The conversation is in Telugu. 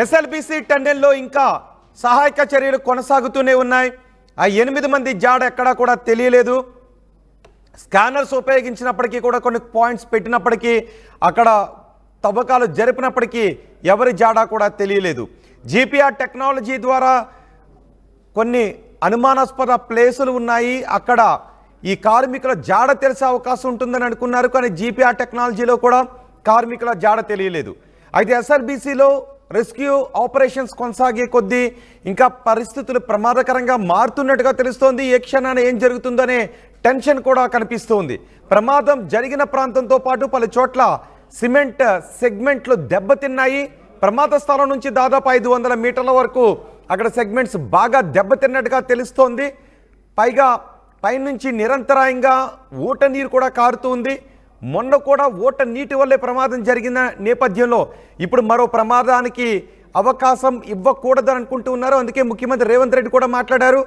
ఎస్ఎల్బిసి టన్నెల్లో ఇంకా సహాయక చర్యలు కొనసాగుతూనే ఉన్నాయి. ఆ 8 మంది జాడ ఎక్కడా కూడా తెలియలేదు. స్కానర్స్ ఉపయోగించినప్పటికీ కూడా కొన్ని పాయింట్స్ పెట్టినప్పటికీ అక్కడ తవ్వకాలు జరిపినప్పటికీ ఎవరి జాడ కూడా తెలియలేదు. జీపీఆర్ టెక్నాలజీ ద్వారా కొన్ని అనుమానాస్పద ప్లేసులు ఉన్నాయి. అక్కడ ఈ కార్మికుల జాడ తెలిసే అవకాశం ఉంటుందని అనుకున్నారు. కానీ జీపీఆర్ టెక్నాలజీలో కూడా కార్మికుల జాడ తెలియలేదు. అయితే ఎస్ఎల్బిసిలో రెస్క్యూ ఆపరేషన్స్ కొనసాగే కొద్దీ ఇంకా పరిస్థితులు ప్రమాదకరంగా మారుతున్నట్టుగా తెలుస్తోంది. ఏ క్షణాన ఏం జరుగుతుందనే టెన్షన్ కూడా కనిపిస్తోంది. ప్రమాదం జరిగిన ప్రాంతంతో పాటు పలు చోట్ల సిమెంట్ సెగ్మెంట్లు దెబ్బతిన్నాయి. ప్రమాద స్థలం నుంచి దాదాపు 500 మీటర్ల వరకు అక్కడ సెగ్మెంట్స్ బాగా దెబ్బతిన్నట్టుగా తెలుస్తోంది. పైగా పైనుంచి నిరంతరాయంగా ఊట నీరు కూడా కారుతుంది. మొన్న కూడా ఊట నీటి వల్లే ప్రమాదం జరిగిన నేపథ్యంలో ఇప్పుడు మరో ప్రమాదానికి అవకాశం ఇవ్వకూడదని అనుకుంటూ ఉన్నారు. అందుకే ముఖ్యమంత్రి రేవంత్ రెడ్డి కూడా మాట్లాడారు.